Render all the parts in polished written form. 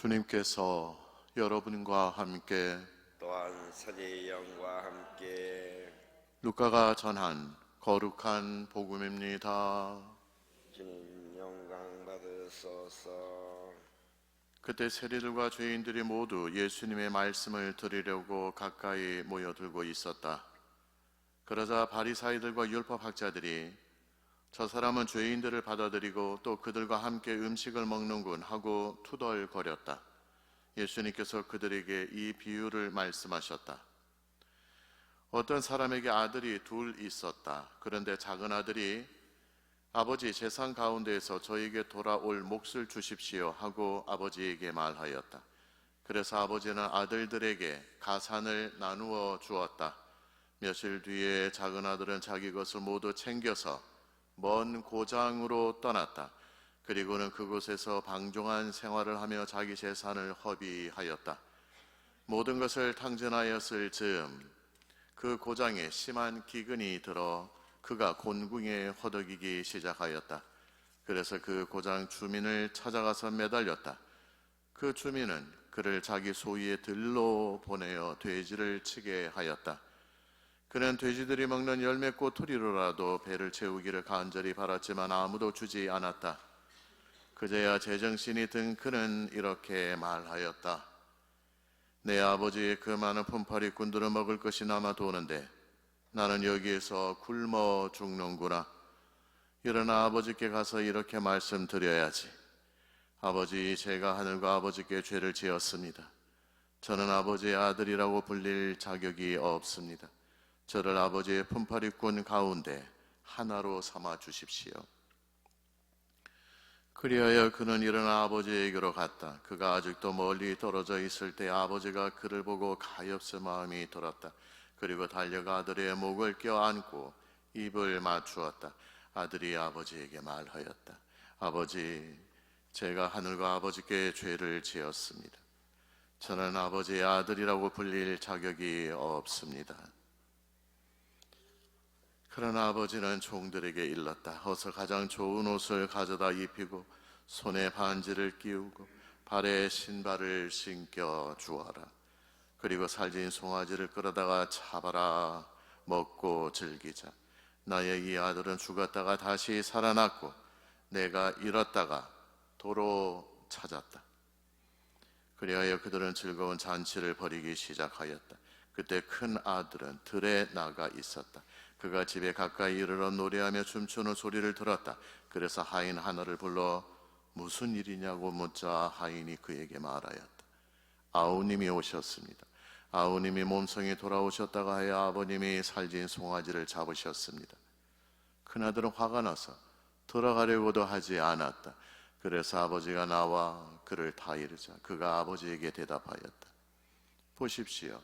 주님께서 여러분과 함께 또한 사제의 영과 함께 루카가 전한 거룩한 복음입니다. 주님 영광 받으소서. 그때 세리들과 죄인들이 모두 예수님의 말씀을 들으려고 가까이 모여들고 있었다. 그러자 바리사이들과 율법학자들이 저 사람은 죄인들을 받아들이고 또 그들과 함께 음식을 먹는군 하고 투덜거렸다. 예수님께서 그들에게 이 비유를 말씀하셨다. 어떤 사람에게 아들이 둘 있었다. 그런데 작은 아들이 아버지, 재산 가운데에서 저에게 돌아올 몫을 주십시오 하고 아버지에게 말하였다. 그래서 아버지는 아들들에게 가산을 나누어 주었다. 며칠 뒤에 작은 아들은 자기 것을 모두 챙겨서 먼 고장으로 떠났다. 그리고는 그곳에서 방종한 생활을 하며 자기 재산을 허비하였다. 모든 것을 탕진하였을 즈음 그 고장에 심한 기근이 들어 그가 곤궁에 허덕이기 시작하였다. 그래서 그 고장 주민을 찾아가서 매달렸다. 그 주민은 그를 자기 소유의 들로 보내어 돼지를 치게 하였다. 그는 돼지들이 먹는 열매꽃토리로라도 배를 채우기를 간절히 바랐지만 아무도 주지 않았다. 그제야 제정신이 든 그는 이렇게 말하였다. 내 아버지의 그 많은 품팔이꾼들은 먹을 것이 남아도는데 나는 여기에서 굶어 죽는구나. 일어나 아버지께 가서 이렇게 말씀드려야지. 아버지, 제가 하늘과 아버지께 죄를 지었습니다. 저는 아버지의 아들이라고 불릴 자격이 없습니다. 저를 아버지의 품팔이꾼 가운데 하나로 삼아 주십시오. 그리하여 그는 일어나 아버지에게로 갔다. 그가 아직도 멀리 떨어져 있을 때 아버지가 그를 보고 가엾은 마음이 들었다. 그리고 달려가 아들의 목을 껴안고 입을 맞추었다. 아들이 아버지에게 말하였다. 아버지, 제가 하늘과 아버지께 죄를 지었습니다. 저는 아버지의 아들이라고 불릴 자격이 없습니다. 그러나 아버지는 종들에게 일렀다. 어서 가장 좋은 옷을 가져다 입히고 손에 반지를 끼우고 발에 신발을 신겨 주어라. 그리고 살진 송아지를 끌어다가 잡아라. 먹고 즐기자. 나의 이 아들은 죽었다가 다시 살아났고 내가 잃었다가 도로 찾았다. 그리하여 그들은 즐거운 잔치를 벌이기 시작하였다. 그때 큰 아들은 들에 나가 있었다. 그가 집에 가까이 이르러 노래하며 춤추는 소리를 들었다. 그래서 하인 하나를 불러 무슨 일이냐고 묻자 하인이 그에게 말하였다. 아우님이 오셨습니다. 아우님이 몸성이 돌아오셨다가 하여 아버님이 살진 송아지를 잡으셨습니다. 큰아들은 화가 나서 들어가려고도 하지 않았다. 그래서 아버지가 나와 그를 타이르자 그가 아버지에게 대답하였다. 보십시오.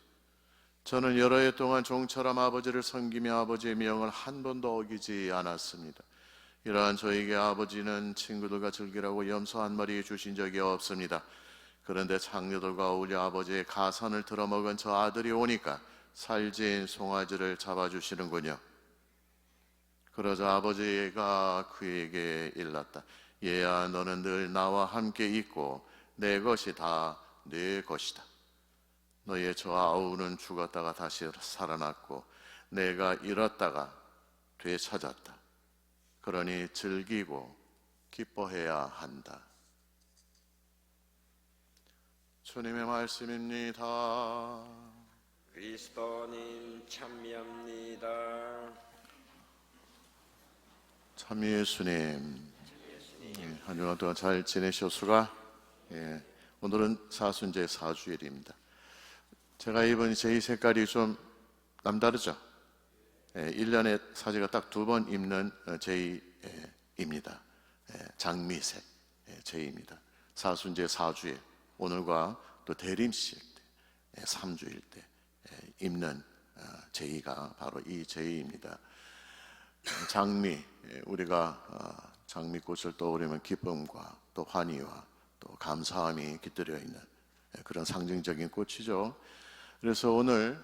저는 여러 해 동안 종처럼 아버지를 섬기며 아버지의 명을 한 번도 어기지 않았습니다. 이러한 저에게 아버지는 친구들과 즐기라고 염소 한 마리 주신 적이 없습니다. 그런데 장녀들과 어울려 아버지의 가산을 들어먹은 저 아들이 오니까 살진 송아지를 잡아주시는군요. 그러자 아버지가 그에게 일렀다. 얘야, 너는 늘 나와 함께 있고 내 것이 다 네 것이다. 너의 저 아우는 죽었다가 다시 살아났고 내가 잃었다가 되찾았다. 그러니 즐기고 기뻐해야 한다. 주님의 말씀입니다. 그리스도님 참미합니다. 참 예수님, 한 주간 동안 잘 지내셨수가? 오늘은 사순제 사주일입니다. 제가 입은 제의 색깔이 좀 남다르죠? 1년에 사제가 딱 2번 입는 제의입니다. 장미색 제의입니다. 사순제 사주에 오늘과 또 대림식 때 3주일 때 입는 제의가 바로 이 제의입니다. 장미, 우리가 장미꽃을 떠오르면 기쁨과 또 환희와 또 감사함이 깃들여 있는 그런 상징적인 꽃이죠. 그래서 오늘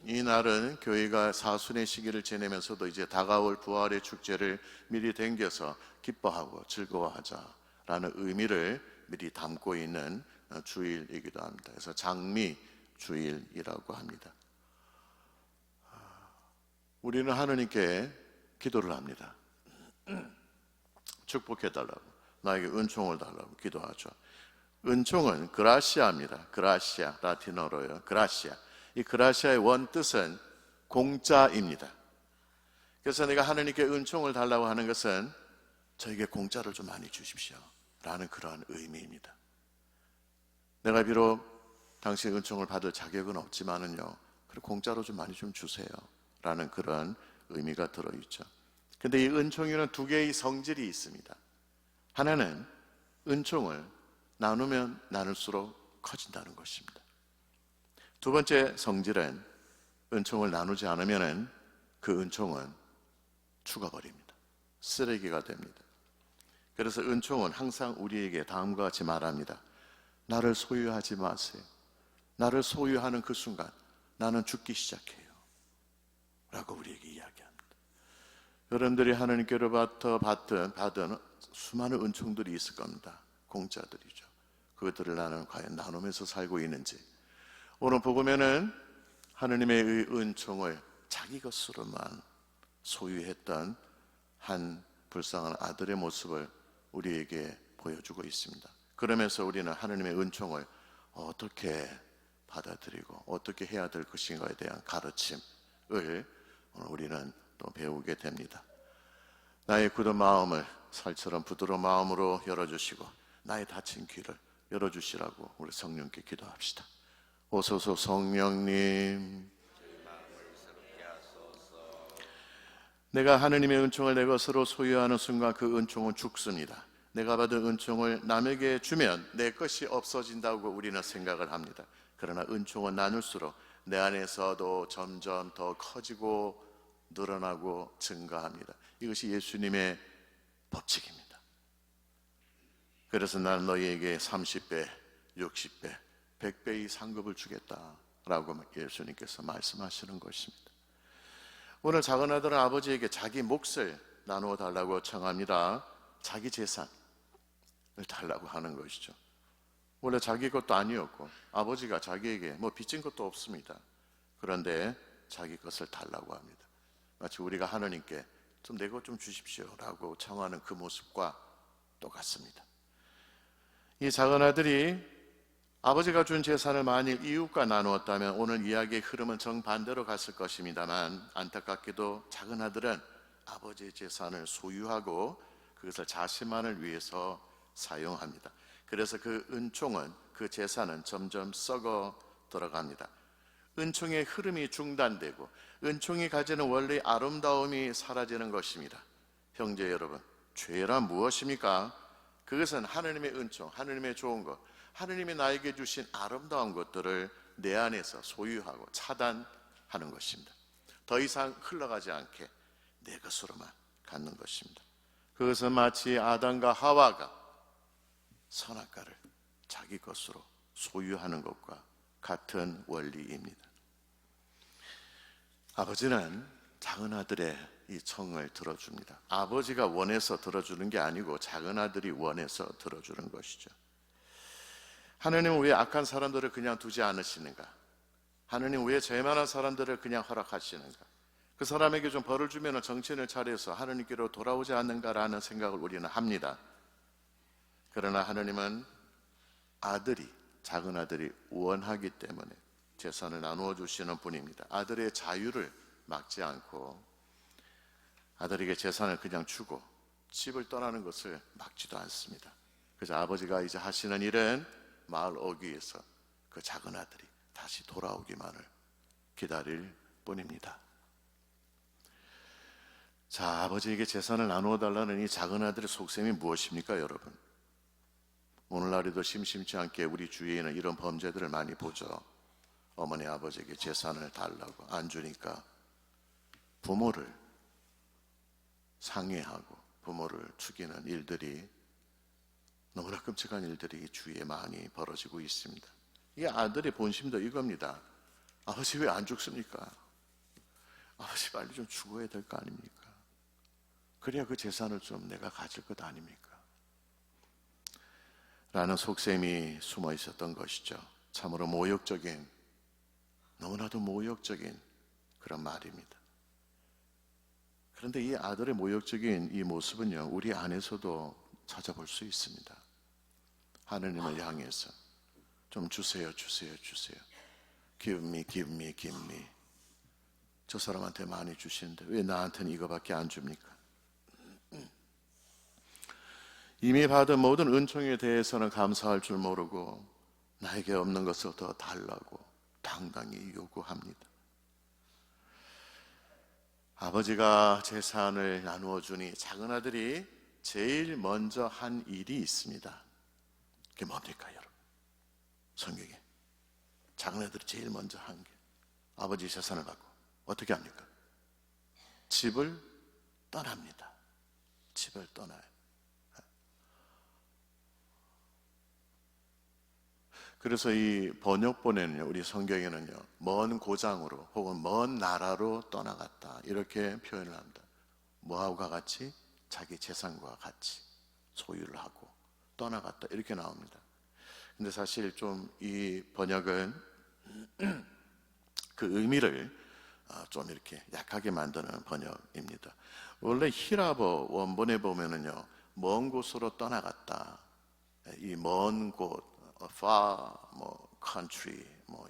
이 날은 교회가 사순의 시기를 지내면서도 이제 다가올 부활의 축제를 미리 당겨서 기뻐하고 즐거워하자라는 의미를 미리 담고 있는 주일이기도 합니다. 그래서 장미 주일이라고 합니다. 우리는 하느님께 기도를 합니다. 축복해 달라고, 나에게 은총을 달라고 기도하죠. 은총은 그라시아입니다. 그라시아, 라틴어로요. 그라시아. 이 그라시아의 원뜻은 공짜입니다. 그래서 내가 하느님께 은총을 달라고 하는 것은 저에게 공짜를 좀 많이 주십시오 라는 그러한 의미입니다. 내가 비록 당신의 은총을 받을 자격은 없지만은요, 그리고 공짜로 좀 많이 좀 주세요 라는 그런 의미가 들어있죠. 근데 이 은총에는 두 개의 성질이 있습니다. 하나는 은총을 나누면 나눌수록 커진다는 것입니다. 두 번째 성질은 은총을 나누지 않으면 그 은총은 죽어버립니다. 쓰레기가 됩니다. 그래서 은총은 항상 우리에게 다음과 같이 말합니다. 나를 소유하지 마세요. 나를 소유하는 그 순간 나는 죽기 시작해요 라고 우리에게 이야기합니다. 여러분들이 하나님께로부터 받은 수많은 은총들이 있을 겁니다. 공짜들이죠. 그것들을 나는 과연 나누면서 살고 있는지. 오늘 복음에는 하나님의 은총을 자기 것으로만 소유했던 한 불쌍한 아들의 모습을 우리에게 보여주고 있습니다. 그러면서 우리는 하나님의 은총을 어떻게 받아들이고 어떻게 해야 될 것인가에 대한 가르침을 오늘 우리는 또 배우게 됩니다. 나의 굳은 마음을 살처럼 부드러운 마음으로 열어주시고 나의 닫힌 귀를 열어주시라고 우리 성령께 기도합시다. 오소서 성령님, 내가 하느님의 은총을 내 것으로 소유하는 순간 그 은총은 죽습니다. 내가 받은 은총을 남에게 주면 내 것이 없어진다고 우리는 생각을 합니다. 그러나 은총은 나눌수록 내 안에서도 점점 더 커지고 늘어나고 증가합니다. 이것이 예수님의 법칙입니다. 그래서 나는 너희에게 30배, 60배, 100배의 상급을 주겠다라고 예수님께서 말씀하시는 것입니다. 오늘 작은 아들은 아버지에게 자기 몫을 나누어 달라고 청합니다. 자기 재산을 달라고 하는 것이죠. 원래 자기 것도 아니었고 아버지가 자기에게 빚진 것도 없습니다. 그런데 자기 것을 달라고 합니다. 마치 우리가 하나님께 좀 내 것 좀 주십시오 라고 청하는 그 모습과 똑같습니다. 이 작은 아들이 아버지가 준 재산을 만일 이웃과 나누었다면 오늘 이야기의 흐름은 정반대로 갔을 것입니다만, 안타깝게도 작은 아들은 아버지의 재산을 소유하고 그것을 자신만을 위해서 사용합니다. 그래서 그 은총은, 그 재산은 점점 썩어 들어갑니다. 은총의 흐름이 중단되고 은총이 가지는 원래의 아름다움이 사라지는 것입니다. 형제 여러분, 죄란 무엇입니까? 그것은 하느님의 은총, 하느님의 좋은 것, 하느님이 나에게 주신 아름다운 것들을 내 안에서 소유하고 차단하는 것입니다. 더 이상 흘러가지 않게 내 것으로만 갖는 것입니다. 그것은 마치 아담과 하와가 선악과를 자기 것으로 소유하는 것과 같은 원리입니다. 아버지는 작은 아들의 이 청을 들어줍니다. 아버지가 원해서 들어주는 게 아니고 작은 아들이 원해서 들어주는 것이죠. 하느님은 왜 악한 사람들을 그냥 두지 않으시는가? 하느님 왜 죄 많은 사람들을 그냥 허락하시는가? 그 사람에게 좀 벌을 주면 정신을 차려서 하느님께로 돌아오지 않는가라는 생각을 우리는 합니다. 그러나 하느님은 작은 아들이 원하기 때문에 재산을 나누어 주시는 분입니다. 아들의 자유를 막지 않고 아들에게 재산을 그냥 주고 집을 떠나는 것을 막지도 않습니다. 그래서 아버지가 이제 하시는 일은 마을 어귀에서 그 작은 아들이 다시 돌아오기만을 기다릴 뿐입니다. 자, 아버지에게 재산을 나누어 달라는 이 작은 아들의 속셈이 무엇입니까, 여러분? 오늘날에도 심심치 않게 우리 주위에는 이런 범죄들을 많이 보죠. 어머니 아버지에게 재산을 달라고 안 주니까 부모를 상해하고 부모를 죽이는 일들이, 너무나 끔찍한 일들이 주위에 많이 벌어지고 있습니다. 이 아들의 본심도 이겁니다. 아버지 왜 안 죽습니까? 아버지 빨리 좀 죽어야 될 거 아닙니까? 그래야 그 재산을 좀 내가 가질 것 아닙니까? 라는 속셈이 숨어 있었던 것이죠. 참으로 모욕적인, 너무나도 모욕적인 그런 말입니다. 그런데 이 아들의 모욕적인 이 모습은요, 우리 안에서도 찾아볼 수 있습니다. 하느님을 향해서 좀 주세요, 주세요, 주세요. Give me, give me, give me. 저 사람한테 많이 주시는데 왜 나한테는 이거밖에 안 줍니까? 이미 받은 모든 은총에 대해서는 감사할 줄 모르고 나에게 없는 것을 더 달라고 당당히 요구합니다. 아버지가 재산을 나누어 주니 작은 아들이 제일 먼저 한 일이 있습니다. 그게 뭡니까, 여러분? 성경에 작은 아들이 제일 먼저 한 게, 아버지 재산을 받고 어떻게 합니까? 집을 떠납니다. 집을 떠나요. 그래서 이 번역본에는요, 우리 성경에는요, 먼 고장으로 혹은 먼 나라로 떠나갔다 이렇게 표현을 합니다. 뭐하고가 같이? 자기 재산과 같이 소유를 하고 떠나갔다 이렇게 나옵니다. 근데 사실 좀 이 번역은 그 의미를 좀 이렇게 약하게 만드는 번역입니다. 원래 히라버 원본에 보면은요, 먼 곳으로 떠나갔다, 이 먼 곳, far, country,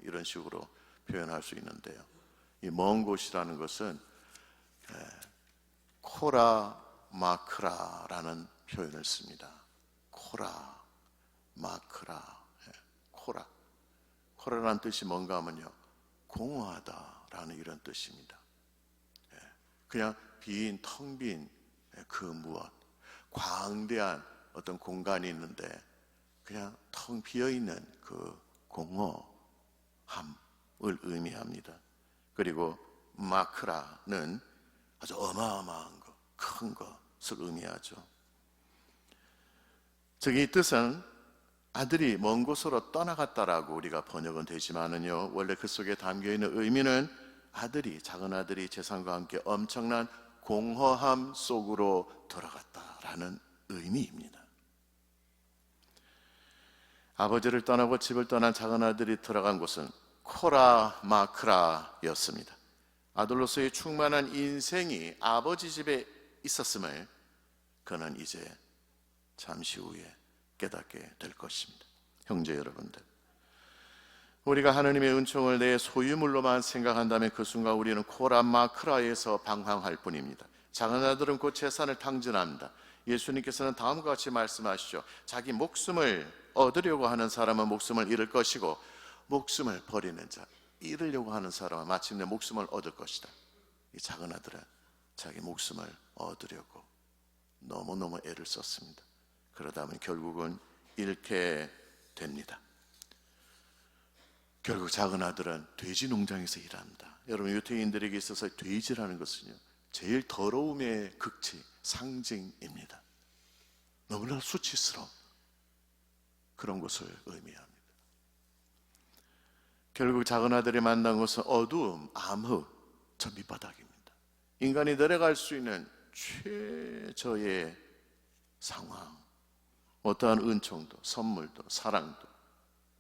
이런 식으로 표현할 수 있는데요. 이 먼 곳이라는 것은 코라 마크라라는 표현을 씁니다. 코라 마크라, 코라라는 뜻이 뭔가 하면요, 공허하다라는 이런 뜻입니다. 그냥 빈, 텅 빈 그 무엇, 광대한 어떤 공간이 있는데 그냥 텅 비어있는 그 공허함을 의미합니다. 그리고 마크라는 아주 어마어마한 것, 큰 것을 의미하죠. 즉 이 뜻은 아들이 먼 곳으로 떠나갔다라고 우리가 번역은 되지만은요, 원래 그 속에 담겨있는 의미는 작은 아들이 재산과 함께 엄청난 공허함 속으로 들어갔다라는 의미입니다. 아버지를 떠나고 집을 떠난 작은 아들이 들어간 곳은 코라 마크라였습니다. 아들로서의 충만한 인생이 아버지 집에 있었음을 그는 이제 잠시 후에 깨닫게 될 것입니다. 형제 여러분들, 우리가 하느님의 은총을 내 소유물로만 생각한다면 그 순간 우리는 코라 마크라에서 방황할 뿐입니다. 작은 아들은 곧 재산을 탕진합니다. 예수님께서는 다음과 같이 말씀하시죠. 자기 목숨을 얻으려고 하는 사람은 목숨을 잃을 것이고 목숨을 버리는 자, 잃으려고 하는 사람은 마침내 목숨을 얻을 것이다. 이 작은 아들은 자기 목숨을 얻으려고 너무너무 애를 썼습니다. 그러다 보면 결국은 잃게 됩니다. 결국 작은 아들은 돼지 농장에서 일합니다. 여러분, 유태인들에게 있어서 돼지라는 것은요, 제일 더러움의 극치, 상징입니다. 너무나 수치스러운 그런 것을 의미합니다. 결국 작은 아들이 만난 것은 어두움, 암흑, 저 밑바닥입니다. 인간이 내려갈 수 있는 최저의 상황, 어떠한 은총도, 선물도, 사랑도,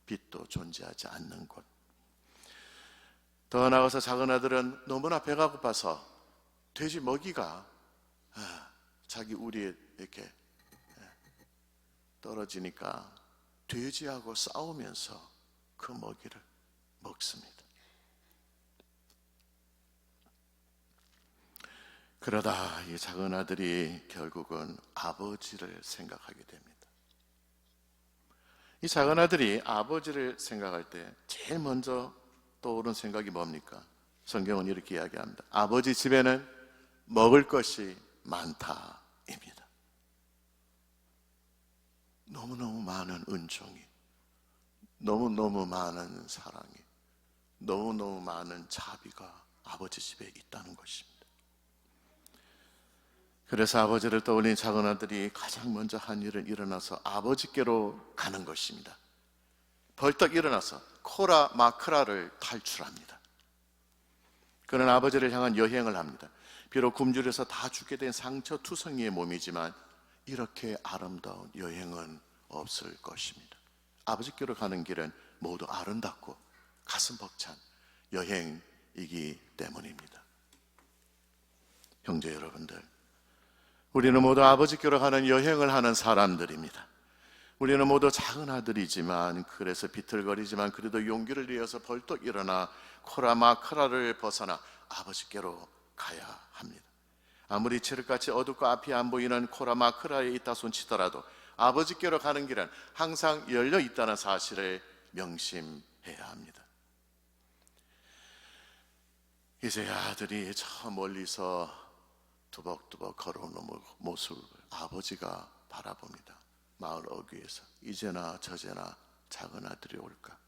빛도 존재하지 않는 곳. 더 나아가서 작은 아들은 너무나 배가 고파서 돼지 먹이가 자기 우리에 이렇게 떨어지니까 돼지하고 싸우면서 그 먹이를 먹습니다. 그러다 이 작은 아들이 결국은 아버지를 생각하게 됩니다. 이 작은 아들이 아버지를 생각할 때 제일 먼저 떠오른 생각이 뭡니까? 성경은 이렇게 이야기합니다. 아버지 집에는 먹을 것이 많다입니다. 너무너무 많은 은총이, 너무너무 많은 사랑이, 너무너무 많은 자비가 아버지 집에 있다는 것입니다. 그래서 아버지를 떠올린 작은 아들이 가장 먼저 한 일은 일어나서 아버지께로 가는 것입니다. 벌떡 일어나서 코라 마크라를 탈출합니다. 그는 아버지를 향한 여행을 합니다. 비록 굶주려서 다 죽게 된 상처투성이의 몸이지만 이렇게 아름다운 여행은 없을 것입니다. 아버지께로 가는 길은 모두 아름답고 가슴 벅찬 여행이기 때문입니다. 형제 여러분들, 우리는 모두 아버지께로 가는 여행을 하는 사람들입니다. 우리는 모두 작은 아들이지만, 그래서 비틀거리지만 그래도 용기를 내어서 벌떡 일어나 코라마크라를 벗어나 아버지께로 가야 합니다. 아무리 칠흑같이 어둡고 앞이 안 보이는 코라마크라에 있다 손치더라도 아버지께로 가는 길은 항상 열려 있다는 사실을 명심해야 합니다. 이제 아들이 저 멀리서 두벅두벅 걸어오는 모습을 아버지가 바라봅니다. 마을 어귀에서 이제나 저제나 작은 아들이 올까.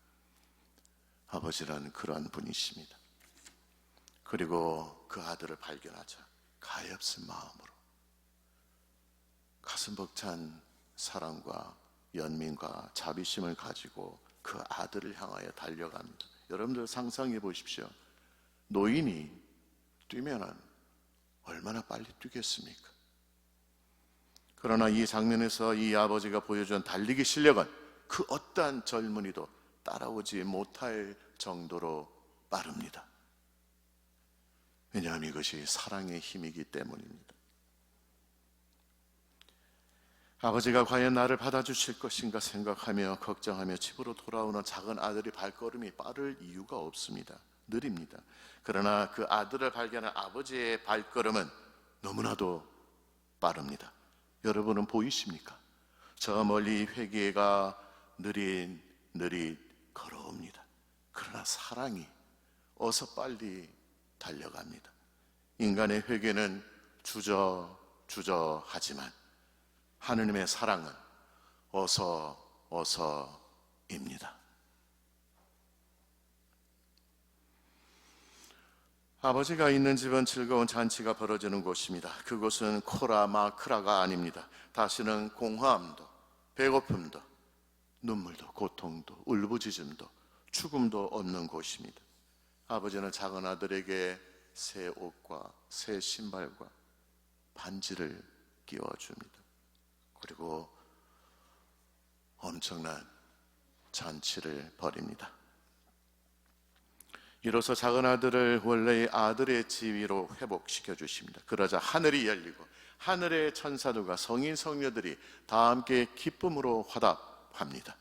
아버지는 그러한 분이십니다. 그리고 그 아들을 발견하자 가엾은 마음으로 가슴 벅찬 사랑과 연민과 자비심을 가지고 그 아들을 향하여 달려갑니다. 여러분들 상상해 보십시오. 노인이 뛰면은 얼마나 빨리 뛰겠습니까? 그러나 이 장면에서 이 아버지가 보여준 달리기 실력은 그 어떠한 젊은이도 따라오지 못할 정도로 빠릅니다. 왜냐하면 이것이 사랑의 힘이기 때문입니다. 아버지가 과연 나를 받아주실 것인가 생각하며 걱정하며 집으로 돌아오는 작은 아들의 발걸음이 빠를 이유가 없습니다. 느립니다. 그러나 그 아들을 발견한 아버지의 발걸음은 너무나도 빠릅니다. 여러분은 보이십니까? 저 멀리 회개가 느릿느릿 걸어옵니다. 그러나 사랑이 어서 빨리 달려갑니다. 인간의 회개는 주저하지만 하느님의 사랑은 어서입니다. 아버지가 있는 집은 즐거운 잔치가 벌어지는 곳입니다. 그곳은 코라마크라가 아닙니다. 다시는 공허함도, 배고픔도, 눈물도, 고통도, 울부짖음도, 죽음도 없는 곳입니다. 아버지는 작은 아들에게 새 옷과 새 신발과 반지를 끼워줍니다. 그리고 엄청난 잔치를 벌입니다. 이로써 작은 아들을 원래의 아들의 지위로 회복시켜 주십니다. 그러자 하늘이 열리고 하늘의 천사들과 성인 성녀들이 다 함께 기쁨으로 화답합니다.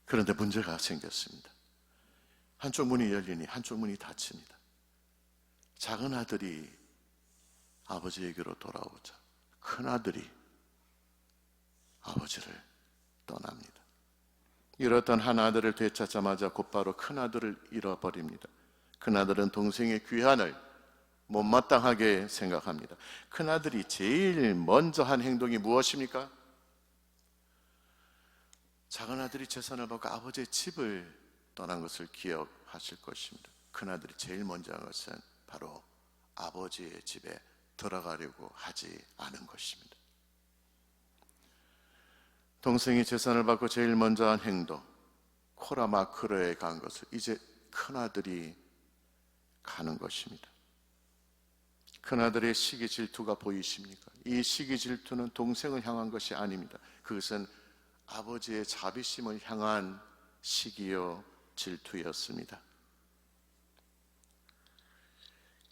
그런데 문제가 생겼습니다. 한쪽 문이 열리니 한쪽 문이 닫힙니다. 작은 아들이 아버지에게로 돌아오자 큰 아들이 아버지를 떠납니다. 잃었던 한 아들을 되찾자마자 곧바로 큰 아들을 잃어버립니다. 큰 아들은 동생의 귀환을 못마땅하게 생각합니다. 큰 아들이 제일 먼저 한 행동이 무엇입니까? 작은 아들이 재산을 받고 아버지의 집을 떠난 것을 기억하실 것입니다. 큰 아들이 제일 먼저 한 것은 바로 아버지의 집에 들어가려고 하지 않은 것입니다. 동생이 재산을 받고 제일 먼저 한 행동, 코라마크라에 간 것을 이제 큰아들이 가는 것입니다. 큰아들의 시기 질투가 보이십니까? 이 시기 질투는 동생을 향한 것이 아닙니다. 그것은 아버지의 자비심을 향한 시기요 질투였습니다.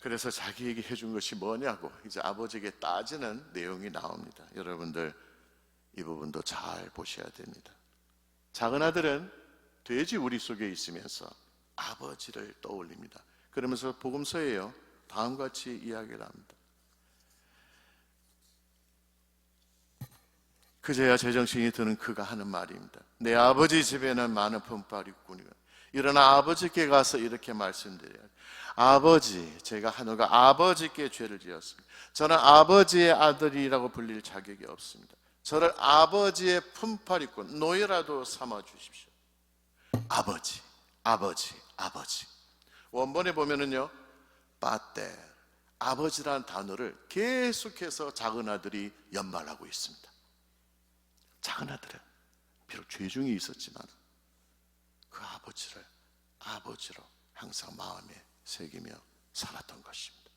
그래서 자기에게 해준 것이 뭐냐고 이제 아버지에게 따지는 내용이 나옵니다. 여러분들 이 부분도 잘 보셔야 됩니다. 작은 아들은 돼지 우리 속에 있으면서 아버지를 떠올립니다. 그러면서 복음서에요 다음과 같이 이야기를 합니다. 그제야 제정신이 드는 그가 하는 말입니다. 내 아버지 집에는 많은 품팔이 있구나. 일어나 아버지께 가서 이렇게 말씀드려요. 아버지, 제가 하늘과 아버지께 죄를 지었습니다. 저는 아버지의 아들이라고 불릴 자격이 없습니다. 저를 아버지의 품팔이꾼 노예라도 삼아 주십시오. 아버지, 아버지, 아버지. 원본에 보면은요, 빠떼, 아버지라는 단어를 계속해서 작은 아들이 연말하고 있습니다. 작은 아들은 비록 죄중이 있었지만 그 아버지를 아버지로 항상 마음에 새기며 살았던 것입니다.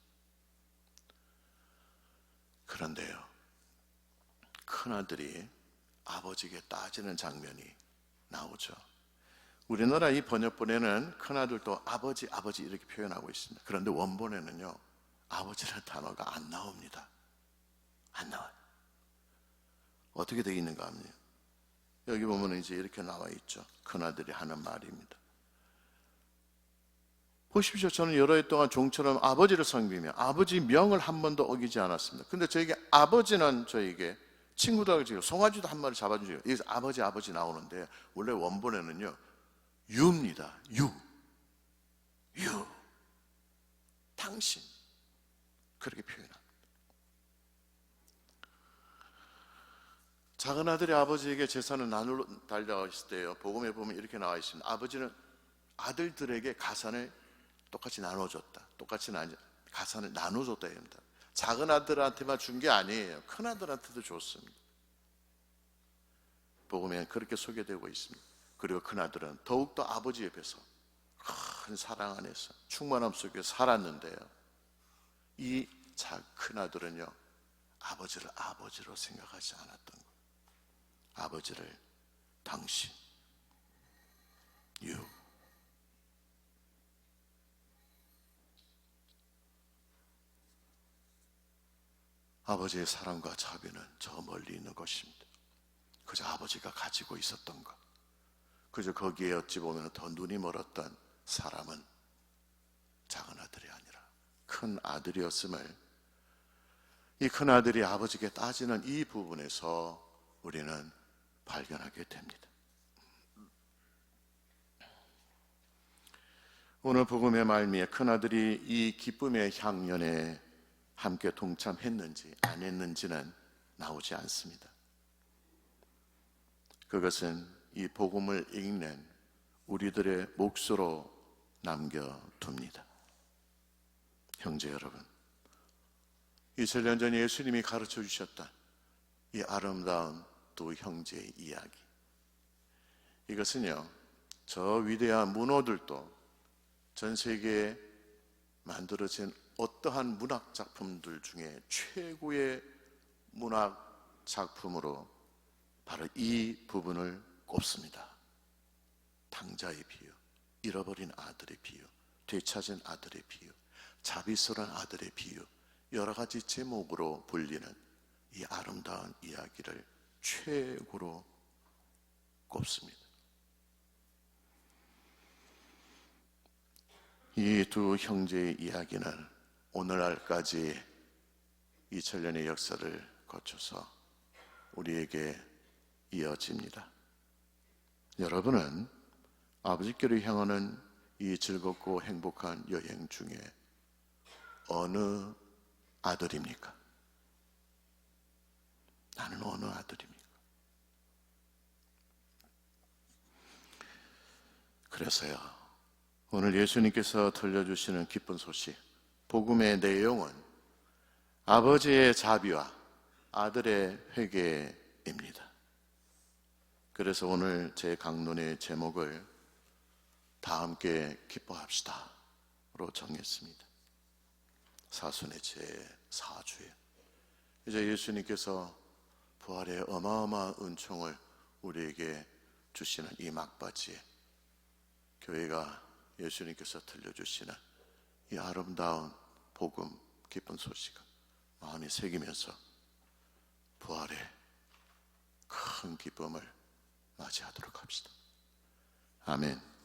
그런데요, 큰아들이 아버지에게 따지는 장면이 나오죠. 우리나라 이 번역본에는 큰아들도 아버지 아버지 이렇게 표현하고 있습니다. 그런데 원본에는요 아버지라는 단어가 안 나옵니다. 안 나와요. 어떻게 되어 있는가 하면요, 여기 보면 이제 이렇게 나와 있죠. 큰아들이 하는 말입니다. 보십시오. 저는 여러 해 동안 종처럼 아버지를 섬기며 아버지 명을 한 번도 어기지 않았습니다. 근데 저에게 아버지는 저에게 친구들하고 지금 송아지도 한 마리 잡아주세요. 여기서 아버지 아버지 나오는데 원래 원본에는요 유입니다. 유 당신 그렇게 표현합니다. 작은 아들이 아버지에게 재산을 나누러 달려있을 때요 복음에 보면 이렇게 나와 있습니다. 아버지는 아들들에게 가산을 똑같이 나눠줬다. 가산을 나눠줬다 합니다. 작은 아들한테만 준 게 아니에요. 큰 아들한테도 줬습니다. 복음에는 그렇게 소개되고 있습니다. 그리고 큰 아들은 더욱더 아버지 옆에서 큰 사랑 안에서 충만함 속에 살았는데요, 이 큰 아들은요 아버지를 아버지로 생각하지 않았던 거예요. 아버지를 당신, you. 아버지의 사랑과 자비는 저 멀리 있는 것입니다. 그저 아버지가 가지고 있었던 것, 그저 거기에 어찌 보면 더 눈이 멀었던 사람은 작은 아들이 아니라 큰 아들이었음을, 이 큰 아들이 아버지께 따지는 이 부분에서 우리는 발견하게 됩니다. 오늘 복음의 말미에 큰 아들이 이 기쁨의 향연에 함께 동참했는지 안 했는지는 나오지 않습니다. 그것은 이 복음을 읽는 우리들의 몫으로 남겨둡니다. 형제 여러분, 2000년 전 예수님이 가르쳐 주셨던 이 아름다운 두 형제의 이야기, 이것은요 저 위대한 문호들도 전 세계에 만들어진 어떠한 문학 작품들 중에 최고의 문학 작품으로 바로 이 부분을 꼽습니다. 탕자의 비유, 잃어버린 아들의 비유, 되찾은 아들의 비유, 자비스러운 아들의 비유, 여러 가지 제목으로 불리는 이 아름다운 이야기를 최고로 꼽습니다. 이 두 형제의 이야기는 오늘날까지 2000년의 역사를 거쳐서 우리에게 이어집니다. 여러분은 아버지께로 향하는 이 즐겁고 행복한 여행 중에 어느 아들입니까? 나는 어느 아들입니까? 그래서요, 오늘 예수님께서 들려주시는 기쁜 소식, 복음의 내용은 아버지의 자비와 아들의 회개입니다. 그래서 오늘 제 강론의 제목을 다 함께 기뻐합시다로 정했습니다. 사순의 제4주에 이제 예수님께서 부활의 어마어마한 은총을 우리에게 주시는 이 막바지에 교회가 예수님께서 들려주시는 이 아름다운 복음, 기쁜 소식을 마음에 새기면서 부활의 큰 기쁨을 맞이하도록 합시다. 아멘.